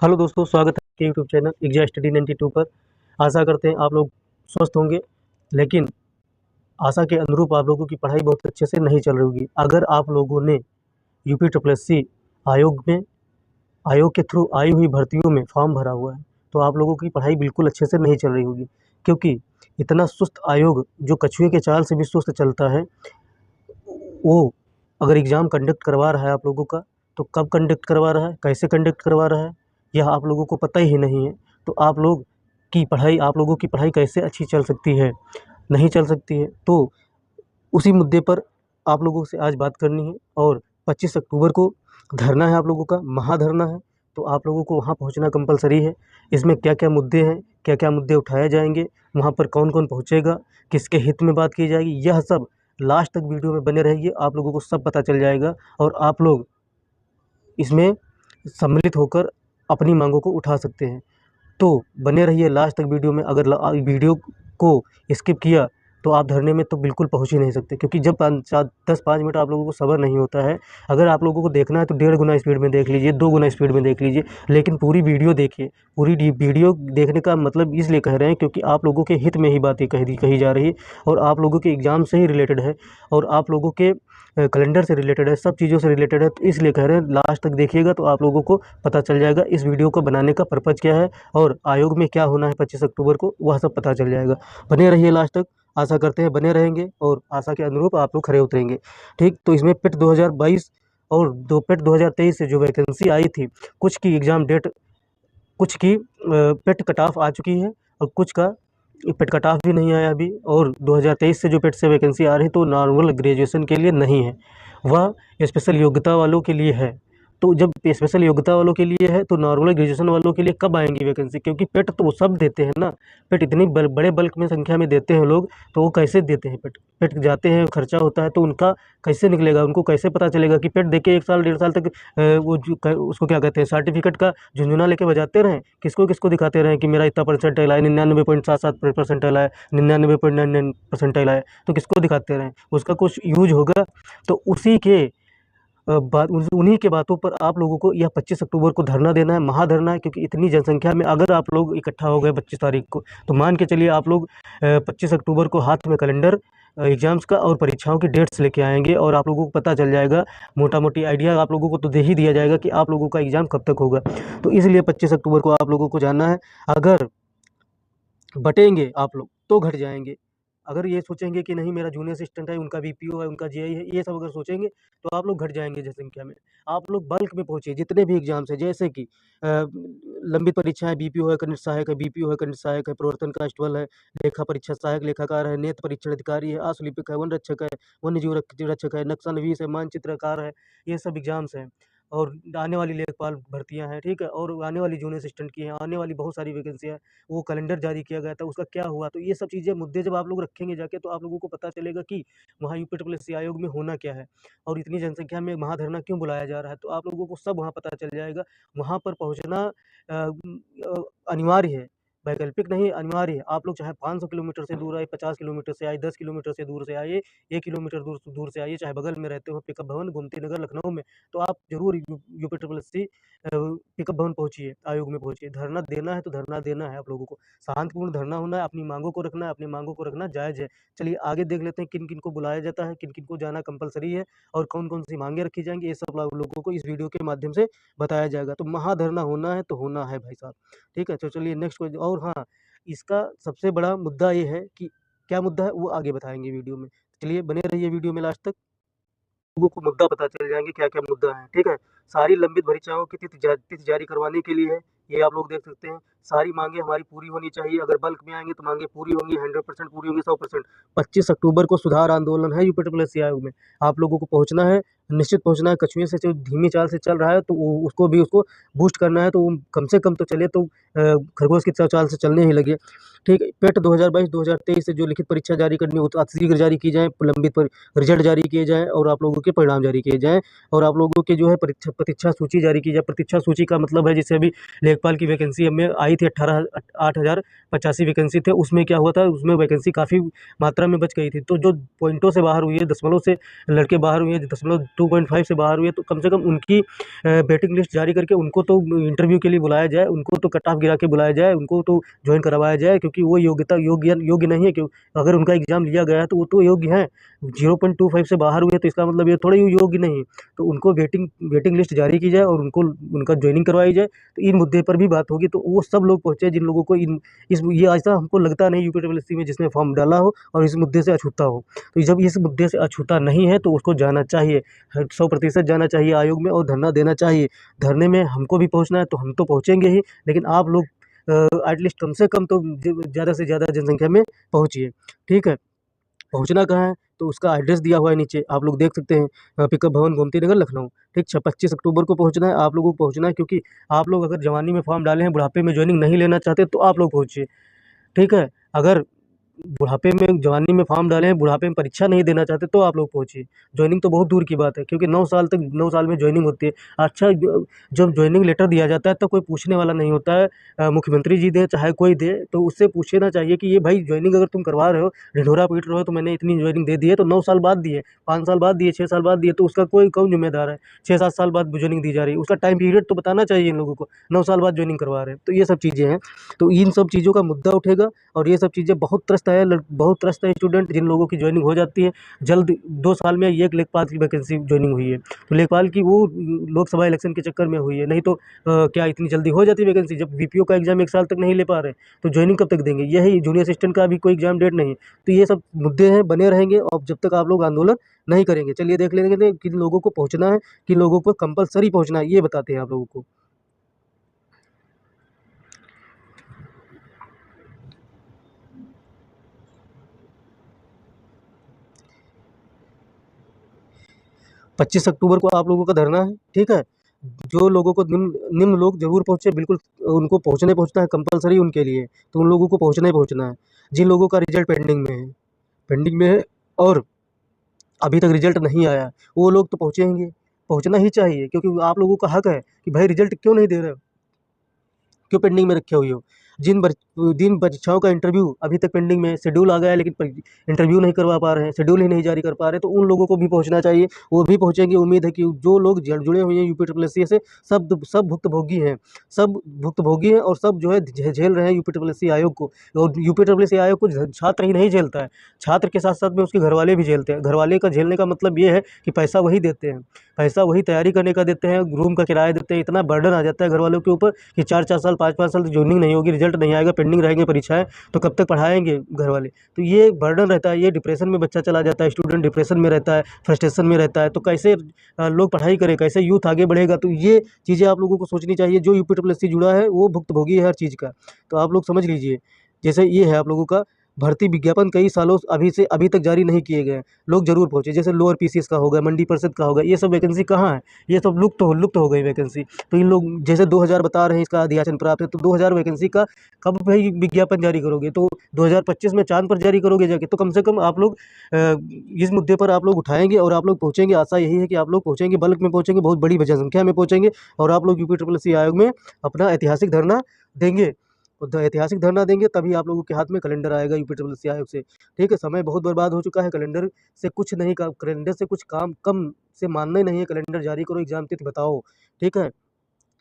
Hello दोस्तों, स्वागत है आपके यूट्यूब चैनल एग्जा स्टडी 92 पर। आशा करते हैं आप लोग स्वस्थ होंगे, लेकिन आशा के अनुरूप आप लोगों की पढ़ाई बहुत अच्छे से नहीं चल रही होगी। अगर आप लोगों ने यूपी ट्रिपल एस सी आयोग के थ्रू आई हुई भर्तियों में फॉर्म भरा हुआ है, तो आप लोगों की पढ़ाई बिल्कुल अच्छे से नहीं चल रही होगी, क्योंकि इतना सुस्त आयोग जो कछुए के चाल से भी सुस्त चलता है, वो अगर एग्ज़ाम कंडक्ट करवा रहा है आप लोगों का, तो कब कंडक्ट करवा रहा है, कैसे कंडक्ट करवा रहा है, यह आप लोगों को पता ही नहीं है। तो आप लोगों की पढ़ाई कैसे अच्छी चल सकती है? नहीं चल सकती है। तो उसी मुद्दे पर आप लोगों से आज बात करनी है, और 25 अक्टूबर को धरना है आप लोगों का, महाधरना है। तो आप लोगों को वहाँ पहुँचना कंपलसरी है। इसमें क्या-क्या मुद्दे हैं, क्या-क्या मुद्दे उठाए जाएँगे, वहाँ पर कौन-कौन पहुँचेगा, किसके हित में बात की जाएगी, यह सब लास्ट तक वीडियो में बने रहिए, आप लोगों को सब पता चल जाएगा और आप लोग इसमें सम्मिलित होकर अपनी मांगों को उठा सकते हैं। तो बने रहिए लास्ट तक वीडियो में। अगर वीडियो को स्किप किया तो आप धरने में तो बिल्कुल पहुँच ही नहीं सकते, क्योंकि जब 10-5 मिनट आप लोगों को सब्र नहीं होता है। अगर आप लोगों को देखना है तो 1.5 गुना स्पीड में देख लीजिए, 2 गुना स्पीड में देख लीजिए, लेकिन पूरी वीडियो देखिए। पूरी वीडियो देखने का मतलब इसलिए कह रहे हैं क्योंकि आप लोगों के हित में ही बातें कही जा रही है, और आप लोगों के एग्ज़ाम से ही रिलेटेड है, और आप लोगों के कैलेंडर से रिलेटेड है, सब चीज़ों से रिलेटेड है। तो इसलिए कह रहे हैं लास्ट तक देखिएगा तो आप लोगों को पता चल जाएगा इस वीडियो को बनाने का पर्पज़ क्या है, और आयोग में क्या होना है 25 अक्टूबर को, वह सब पता चल जाएगा। बने रहिए लास्ट तक, आशा करते हैं बने रहेंगे और आशा के अनुरूप आप लोग खरे उतरेंगे। ठीक, तो इसमें पेट 2022 और पेट 2023 से जो वैकेंसी आई थी, कुछ की एग्ज़ाम डेट, कुछ की पेट कट ऑफ आ चुकी है, और कुछ का पेट कट ऑफ भी नहीं आया अभी। और 2023 से जो पेट से वैकेंसी आ रही है तो नॉर्मल ग्रेजुएशन के लिए नहीं है, वह स्पेशल योग्यता वालों के लिए है। तो जब स्पेशल योग्यता वालों के लिए है तो नॉर्मल ग्रेजुएशन वालों के लिए कब आएंगी वैकेंसी? क्योंकि पेट तो वो सब देते हैं ना, पेट इतनी बड़े बल्क में संख्या में देते हैं लोग, तो वो कैसे देते हैं पेट? पेट जाते हैं, खर्चा होता है, तो उनका कैसे निकलेगा? उनको कैसे पता चलेगा कि पेट देके 1 साल 1.5 साल तक वो उसको क्या कहते हैं, सर्टिफिकेट का झुनझुना लेके बजाते रहें? किसको किसको दिखाते रहें कि मेरा इतना परसेंटाइल आया, 99.77 परसेंटाइल आया, 99.99 परसेंटाइल आया, तो किसको दिखाते रहें? उसका कुछ यूज होगा? तो उसी के उन्हीं के बातों पर आप लोगों को यह 25 अक्टूबर को धरना देना है, महाधरना है। क्योंकि इतनी जनसंख्या में अगर आप लोग इकट्ठा हो गए 25 तारीख को, तो मान के चलिए आप लोग 25 अक्टूबर को हाथ में कैलेंडर एग्ज़ाम्स का और परीक्षाओं की डेट्स लेके आएँगे, और आप लोगों को पता चल जाएगा, मोटा-मोटी आइडिया आप लोगों को तो दे ही दिया जाएगा कि आप लोगों का एग्ज़ाम कब तक होगा। तो इसलिए 25 अक्टूबर को आप लोगों को जाना है। अगर बटेंगे आप लोग तो घट जाएँगे। अगर ये सोचेंगे कि नहीं मेरा जूनियर असिस्टेंट है, उनका बीपीओ है, उनका जीआई है, ये सब अगर सोचेंगे तो आप लोग घट जाएँगे जनसंख्या में। आप लोग बल्क में पहुँचिए, जितने भी एग्ज़ाम्स हैं, जैसे कि लंबित परीक्षाएँ, बीपीओ है, खनिज सहायक है, बीपीओ है, खनिज सहायक है, प्रवर्तन कांस्टेबल है, लेखा परीक्षा सहायक लेखाकार है, नेत्र परीक्षण अधिकारी है, आशुलिपिक है, वन रक्षक है, वन्य जीव रक्षक है, नक्शा-नवीस है, मानचित्रकार है, ये सब एग्ज़ाम्स हैं। और आने वाली लेखपाल भर्तियाँ हैं, ठीक है? और आने वाली जूनियर असिस्टेंट की हैं, आने वाली बहुत सारी वैकेंसियाँ, वो कैलेंडर जारी किया गया था, उसका क्या हुआ? तो ये सब चीज़ें, मुद्दे जब आप लोग रखेंगे जाके, तो आप लोगों को पता चलेगा कि वहाँ यूपी ट्रिपल एससी आयोग में होना क्या है, और इतनी जनसंख्या में महाधरना क्यों बुलाया जा रहा है। तो आप लोगों को सब वहाँ पता चल जाएगा। वहाँ पर पहुँचना अनिवार्य है, वैकल्पिक नहीं, अनिवार्य है। आप लोग चाहे 500 किलोमीटर से दूर आए, 50 किलोमीटर से आए, 10 किलोमीटर से दूर से आइए, 1 किलोमीटर दूर से आइए, चाहे बगल में रहते हो, पिकअप भवन, गोमती नगर, लखनऊ में, तो आप ज़रूर यूपी ट्रिपल एससी पिकअप भवन पहुँचिए, आयोग में पहुँचिए। धरना देना है तो धरना देना है आप लोगों को। शांतिपूर्ण धरना होना है, अपनी माँगों को रखना है, अपनी माँगों को रखना जायज़ है। चलिए आगे देख लेते हैं किन-किन को बुलाया जाता है, किन-किन को जाना कंपल्सरी है, और कौन-कौन सी माँगें रखी जाएँगी, ये सब आप लोगों को इस वीडियो के माध्यम से बताया जाएगा। तो महाधरना होना है तो होना है भाई साहब, ठीक है? तो चलिए नेक्स्ट क्वेश्चन। और हाँ, इसका सबसे बड़ा मुद्दा ये है कि क्या मुद्दा है वो आगे बताएँगे वीडियो में। चलिए बने रहिए वीडियो में लास्ट तक, लोगों को मुद्दा पता चल जाएँगे क्या-क्या मुद्दा है, ठीक है? सारी लंबित परीक्षाओं की तिथि जारी करवाने के लिए है, ये आप लोग देख सकते हैं। सारी माँगें हमारी पूरी होनी चाहिए, अगर बल्क में आएँगे तो माँगें पूरी होंगी, 100% पूरी होंगी, 100%। 25 अक्टूबर को सुधार आंदोलन है यूपी ट्रिपल एससी आयोग में, आप लोगों को पहुँचना है, निश्चित पहुँचना है। कछुए से जो धीमी चाल से चल रहा है, तो वो उसको बूस्ट करना है, तो वो कम से कम तो चले, तो खरगोश की चाल से चलने ही लगे, ठीक है? पेट 2022-2023 से जो लिखित परीक्षा जारी करनी हो तो अतिशीघ्र जारी की जाए, लंबित पर रिजल्ट जारी किए जाएँ, और आप लोगों के परिणाम जारी किए जाएँ, और आप लोगों के जो है प्रतीक्षा सूची जारी की जाए। प्रतीक्षा सूची का मतलब है जैसे अभी लेखपाल की वैकेंसी हमें आई थी 8,085 वैकेंसी थे, उसमें क्या हुआ था, उसमें वैकेंसी काफ़ी मात्रा में बच गई थी। तो जो पॉइंटों से बाहर हुई है, दशमलव से लड़के बाहर हुए हैं, दशमलव 2.5 से बाहर हुए हैं, तो कम से कम उनकी वेटिंग लिस्ट जारी करके उनको तो इंटरव्यू के लिए बुलाया जाए, उनको तो कट ऑफ गिरा के बुलाया जाए, उनको तो जॉइन करवाया जाए, क्योंकि वो योग्य नहीं है। क्यों? अगर उनका एग्ज़ाम लिया गया है तो वो तो योग्य हैं। 0.25 से बाहर हुए तो इसका मतलब ये थोड़ा ही योग्य नहीं है। तो उनको वेटिंग लिस्ट जारी की जाए और उनको उनका जॉइनिंग करवाई जाए। तो इन मुद्दे पर भी बात होगी, तो वो सब लोग पहुँचे जिन लोगों को इन इस ये ऐसा हमको लगता नहीं यूपीट्रिपल एससी में जिसने फॉर्म डाला हो और इस मुद्दे से अछूता हो। तो जब इस मुद्दे से अछूता नहीं है तो उसको जाना चाहिए, 100% जाना चाहिए आयोग में और धरना देना चाहिए। धरने में हमको भी पहुँचना है तो हम तो पहुँचेंगे ही, लेकिन आप लोग एटलीस्ट कम से कम तो ज़्यादा से ज़्यादा जनसंख्या में पहुँचिए। ठीक है? पहुँचना कहाँ है? तो उसका एड्रेस दिया हुआ है नीचे, आप लोग देख सकते हैं। पिकअप भवन, गोमती नगर, लखनऊ। ठीक, 25 अक्टूबर को पहुँचना है, आप लोगों को पहुँचना है, क्योंकि आप लोग अगर जवानी में फॉर्म डाले हैं, बुढ़ापे में जॉइनिंग नहीं लेना चाहते, तो आप लोग पहुँचिए। ठीक है? अगर बुढ़ापे में जवानी में फॉर्म डाले हैं, बुढ़ापे में परीक्षा नहीं देना चाहते, तो आप लोग पहुँचिए। जॉइनिंग तो बहुत दूर की बात है, क्योंकि 9 साल में जॉइनिंग होती है। अच्छा, जब जॉइनिंग लेटर दिया जाता है, तो कोई पूछने वाला नहीं होता है। मुख्यमंत्री जी दें, चाहे कोई दे, तो उससे पूछना चाहिए कि ये भाई जॉइनिंग अगर तुम करवा रहे हो, ढिढोरा पीट रहे हो, तो मैंने इतनी जॉइनिंग दे दी है, तो 9 साल बाद दिए, 5 साल बाद दिए, 6 साल बाद दिए, तो उसका कौन ज़िम्मेदार है? 6-7 साल बाद जॉइनिंग दी जा रही है, उसका टाइम पीरियड तो बताना चाहिए इन लोगों को। 9 साल बाद जॉइनिंग करवा रहे हैं, तो ये सब चीज़ें हैं। तो इन सब चीज़ों का मुद्दा उठेगा और ये सब चीज़ें बहुत त्रस्त है स्टूडेंट जिन लोगों की जॉइनिंग हो जाती है जल्द। 2 साल में एक लेखपाल की वैकेंसी जॉइनिंग हुई है, तो लेखपाल की वो लोकसभा इलेक्शन के चक्कर में हुई है, नहीं तो क्या इतनी जल्दी हो जाती वैकेंसी? जब बीपीओ का एग्ज़ाम 1 साल तक नहीं ले पा रहे, तो जॉइनिंग कब तक देंगे? यही जूनियर असिस्टेंट का भी कोई एग्ज़ाम डेट नहीं है। तो ये सब मुद्दे हैं, बने रहेंगे और जब तक आप लोग आंदोलन नहीं करेंगे। चलिए देख लेंगे किन लोगों को पहुँचना है, किन लोगों को कंपल्सरी पहुँचना है, ये बताते हैं आप लोगों को। 25 अक्टूबर को आप लोगों का धरना है, ठीक है? जो लोगों को निम्न निम्न लोग ज़रूर पहुँचे, बिल्कुल उनको पहुँचना है कंपल्सरी उनके लिए, तो उन लोगों को पहुँचना ही पहुँचना है। जिन लोगों का रिज़ल्ट पेंडिंग में है और अभी तक रिज़ल्ट नहीं आया, वो लोग तो पहुँचेंगे, पहुँचना ही चाहिए, क्योंकि आप लोगों का हक है कि भाई रिज़ल्ट क्यों नहीं दे रहे हो? क्यों पेंडिंग में रखे हुए हो? जिन परीक्षाओं का इंटरव्यू अभी तक पेंडिंग में है, शेड्यूल आ गया है लेकिन इंटरव्यू नहीं करवा पा रहे हैं, शेड्यूल ही नहीं जारी कर पा रहे, तो उन लोगों को भी पहुँचना चाहिए, वो भी पहुँचेंगे। उम्मीद है कि जो लोग जुड़े हुए हैं यूपीट्रिपल एससी से, सब भुक्तभोगी हैं, सब भुक्तभोगी हैं और सब जो है झेल रहे हैं यूपीट्रिपल एससी आयोग को। और यूपीट्रिपल एससी आयोग को छात्र ही नहीं झेलता है, छात्र के साथ-साथ में उसके घरवाले भी झेलते हैं। घरवाले का झेलने का मतलब ये है कि पैसा वही देते हैं, पैसा वही तैयारी करने का देते हैं, रूम का किराया देते हैं, इतना बर्डन आ जाता है घरवालों के ऊपर कि 4-4 साल, 5-5 साल जॉइनिंग नहीं होगी, रिजल्ट नहीं आएगा, पेंडिंग रहेंगी परीक्षाएँ, तो कब तक पढ़ाएँगे घरवाले? तो ये बर्डन रहता है, ये डिप्रेशन में बच्चा चला जाता है, स्टूडेंट डिप्रेशन में रहता है, फ्रस्ट्रेशन में रहता है, तो कैसे लोग पढ़ाई करें, कैसे यूथ आगे बढ़ेगा? तो ये चीज़ें आप लोगों को सोचनी चाहिए। जो यूपीट्रिपल एससी जुड़ा है, वो भुक्तभोगी है हर चीज़ का, तो आप लोग समझ लीजिए। जैसे ये है आप लोगों का भर्ती विज्ञापन कई सालों से अभी तक जारी नहीं किए गए हैं, लोग ज़रूर पहुँचे। जैसे लोअर पीसीएस का हो गया, मंडी परिषद का हो गया, ये सब वैकेंसी कहाँ है? ये सब लुप्त हो गई वैकेंसी। तो इन लोग जैसे 2000 बता रहे हैं इसका अधियाचन प्राप्त है, तो 2000 वैकेंसी का कब भाई विज्ञापन जारी करोगे? तो 2025 में चाँद पर जारी करोगे जाके? तो कम से कम आप लोग इस मुद्दे पर आप लोग उठाएँगे और आप लोग पहुँचेंगे। आशा यही है कि आप लोग पहुँचेंगे, बल्क में पहुँचेंगे, बहुत बड़ी जनसंख्या में पहुँचेंगे और आप लोग यूपीट्रिपल एससी आयोग में अपना ऐतिहासिक धरना देंगे। और ऐतिहासिक धरना देंगे, तभी आप लोगों के हाथ में कैलेंडर आएगा यूपीट्रिपल एससी आयोग से। ठीक है? समय बहुत बर्बाद हो चुका है, कैलेंडर से कुछ काम कम से मानना ही नहीं है, कैलेंडर जारी करो, एग्ज़ाम तिथि बताओ। ठीक है?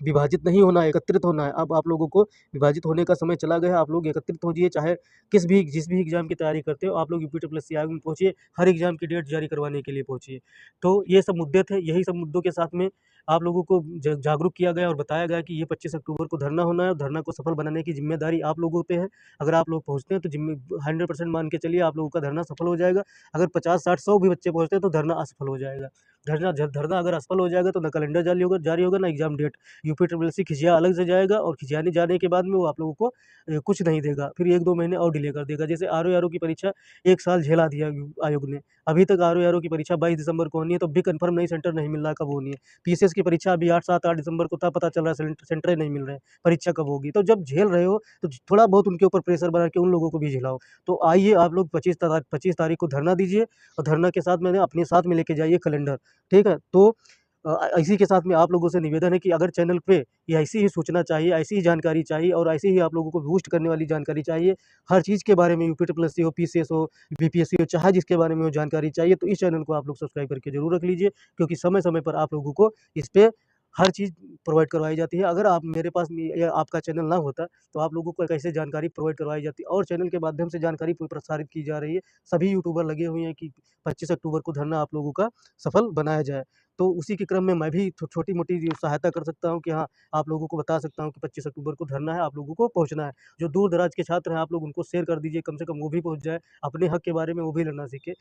विभाजित नहीं होना है, एकत्रित होना है। अब आप लोगों को विभाजित होने का समय चला गया है, आप लोग एकत्रित होजिए, चाहे जिस भी एग्ज़ाम की तैयारी करते हो, आप लोग यूपीट्रिपल एससी आयोग में पहुँचिए, हर एग्ज़ाम की डेट जारी करवाने के लिए पहुँचिए। तो ये सब मुद्दे थे, यही सब मुद्दों के साथ में आप लोगों को जागरूक किया गया और बताया गया कि ये 25 अक्टूबर को धरना होना है और धरना को सफल बनाने की ज़िम्मेदारी आप लोगों पे है। अगर आप लोग पहुँचते हैं तो 100% मान के चलिए आप लोगों का धरना सफल हो जाएगा। अगर 50, 60, 100 भी बच्चे पहुँचते हैं तो धरना असफल हो जाएगा। धरना अगर असफल हो जाएगा तो ना कैलेंडर जारी होगा, ना एग्ज़ाम डेट। यूपीट्रिपल एससी खिसिया अलग से जाएगा और खिसियाने जाने के बाद में वो आप लोगों को कुछ नहीं देगा, फिर 1-2 महीने और डिले कर देगा। जैसे आरओ-आरओ की परीक्षा 1 साल झेला दिया आयोग ने, अभी तक आरओ-आरओ की परीक्षा 22 दिसंबर को होनी है, तो अभी कन्फर्म नहीं, सेंटर नहीं मिल रहा कब होनी है। पीसीएस की परीक्षा अभी 8-7-8 दिसंबर को था, पता चल रहा है सेंटर ही नहीं मिल रहे हैं, परीक्षा कब होगी? तो जब झेल रहे हो तो थोड़ा बहुत उनके ऊपर प्रेशर बना के उन लोगों को भी झेलाओ। तो आइए आप लोग 25 तारीख को धरना दीजिए और धरना के साथ मैंने अपने साथ में लेके जाइए कैलेंडर, ठीक है? तो इसी के साथ में आप लोगों से निवेदन है कि अगर चैनल पे ये ऐसी ही सूचना चाहिए, ऐसी ही जानकारी चाहिए और ऐसे ही आप लोगों को बूस्ट करने वाली जानकारी चाहिए, हर चीज़ के बारे में यूपीट्रिपलएससी हो, पीसीएस हो, बीपीएससी हो, चाहे जिसके बारे में वो जानकारी चाहिए, तो इस चैनल को आप लोग सब्सक्राइब करके ज़रूर रख लीजिए, क्योंकि समय-समय पर आप लोगों को इस पे हर चीज़ प्रोवाइड करवाई जाती है। अगर आप मेरे पास या आपका चैनल ना होता, तो आप लोगों को कैसे जानकारी प्रोवाइड करवाई जाती और चैनल के माध्यम से जानकारी प्रसारित की जा रही है। सभी यूट्यूबर लगे हुए हैं कि 25 अक्टूबर को धरना आप लोगों का सफल बनाया जाए। तो उसी के क्रम में मैं भी छोटी-मोटी सहायता कर सकता हूँ कि हाँ, आप लोगों को बता सकता हूँ कि 25 अक्टूबर को धरना है, आप लोगों को पहुँचना है। जो दूर-दराज के छात्र हैं, आप लोग उनको शेयर कर दीजिए, कम से कम वो भी पहुँच जाए, अपने हक के बारे में वो भी लड़ना सीखें।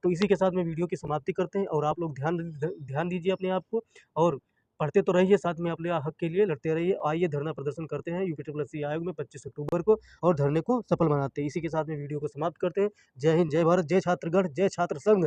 तो इसी के साथ में वीडियो की समाप्ति करते हैं और आप लोग ध्यान दीजिए अपने आप को और पढ़ते तो रहिए, साथ में अपने हक के लिए लड़ते रहिए। आइए धरना प्रदर्शन करते हैं यूपीट्रिपलएससी आयोग में 25 अक्टूबर को और धरने को सफल बनाते हैं। इसी के साथ में वीडियो को समाप्त करते हैं। जय हिंद, जय भारत, जय छात्रगण, जय छात्र संघ।